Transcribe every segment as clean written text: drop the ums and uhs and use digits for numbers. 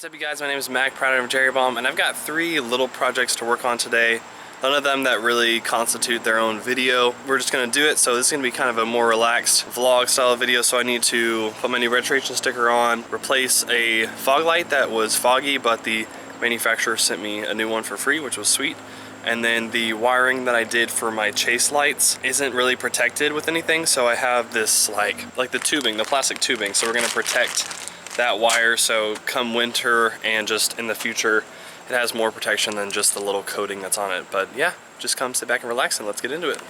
What's up, you guys? My name is Mac, proud of Jerry Bomb, and I've got 3 little projects to work on today. None of them that really constitute their own video. We're just gonna do it, so this is gonna be kind of a more relaxed vlog style video. So I need to put my new registration sticker on, replace a fog light that was foggy, but the manufacturer sent me a new one for free, which was sweet. And then the wiring that I did for my chase lights isn't really protected with anything, so I have this like the tubing, the plastic tubing. So we're gonna protect that wire, so come winter and just in the future it has more protection than just the little coating that's on it. But yeah, just come sit back and relax and let's get into it.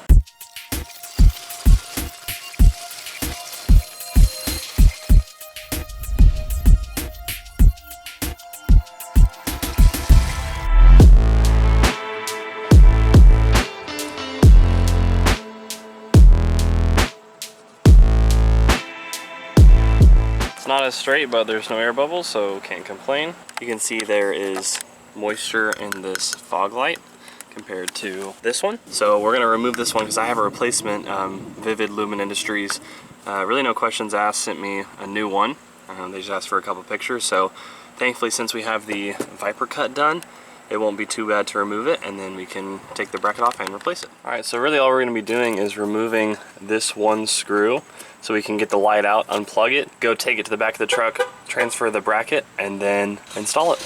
Not as straight, but there's no air bubbles, so can't complain. You can see there is moisture in this fog light compared to this one. So we're gonna remove this one because I have a replacement. Vivid Lumen Industries, really no questions asked, sent me a new one. They just asked for a couple pictures. So thankfully, since we have the Viper cut done, it won't be too bad to remove it, and then we can take the bracket off and replace it. All right, so really all we're gonna be doing is removing this one screw so we can get the light out, unplug it, go take it to the back of the truck, transfer the bracket, and then install it.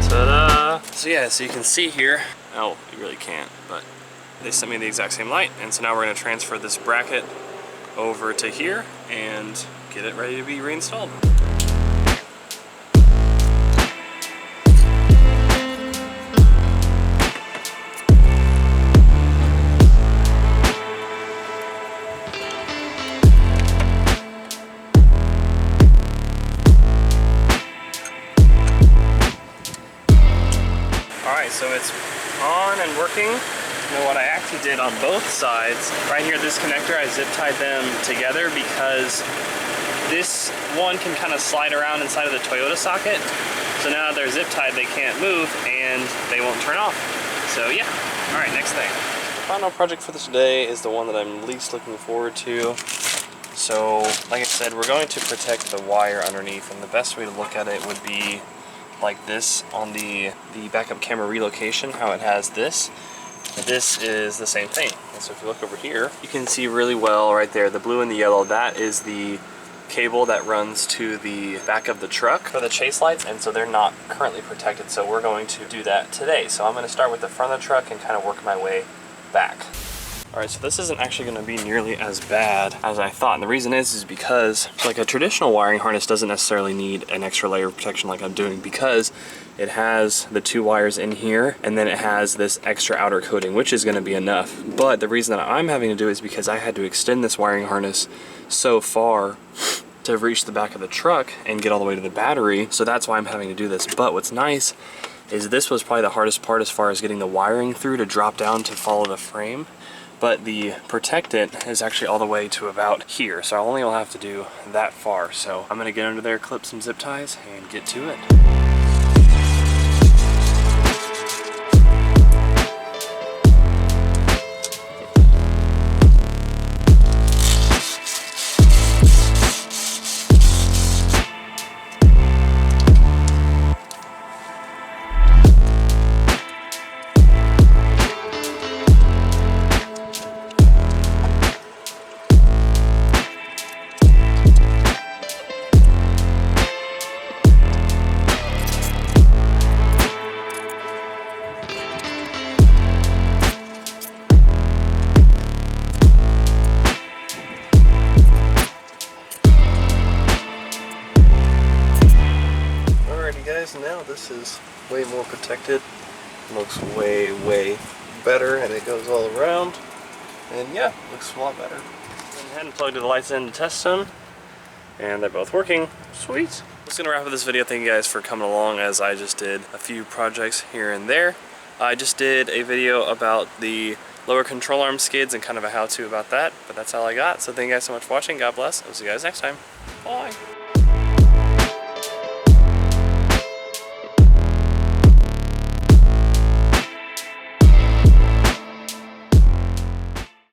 Ta-da! So yeah, so you can see here, oh, you really can't, but they sent me the exact same light, and so now we're gonna transfer this bracket over to here and get it ready to be reinstalled. Alright, so it's on and working. Now what I actually did on both sides, right here this connector, I zip tied them together because this one can kind of slide around inside of the Toyota socket. So now that they're zip tied, they can't move and they won't turn off. So yeah, all right, next thing. The final project for this day is the one that I'm least looking forward to. So like I said, we're going to protect the wire underneath, and the best way to look at it would be like this on the backup camera relocation, how it has this. This is the same thing. And so if you look over here, you can see really well right there, the blue and the yellow, that is the cable that runs to the back of the truck for the chase lights, and so they're not currently protected. So we're going to do that today. So I'm going to start with the front of the truck and kind of work my way back. Alright, so this isn't actually going to be nearly as bad as I thought, and the reason is because like a traditional wiring harness doesn't necessarily need an extra layer of protection like I'm doing, because it has the 2 wires in here and then it has this extra outer coating, which is going to be enough. But the reason that I'm having to do it is because I had to extend this wiring harness so far to reach the back of the truck and get all the way to the battery, so that's why I'm having to do this. But what's nice is this was probably the hardest part as far as getting the wiring through to drop down to follow the frame. But the protectant is actually all the way to about here, so I only will have to do that far. So I'm gonna get under there, clip some zip ties, and get to it. Now this is way more protected, looks way better, and it goes all around, and yeah, looks a lot better. Went ahead and plugged the lights in to test them, and they're both working. Sweet. I'm just gonna wrap up this video. Thank you guys for coming along as I just did a few projects here and there. I just did a video about the lower control arm skids and kind of a how-to about that, but that's all I got. So thank you guys so much for watching. God bless. I'll see you guys next time. Bye.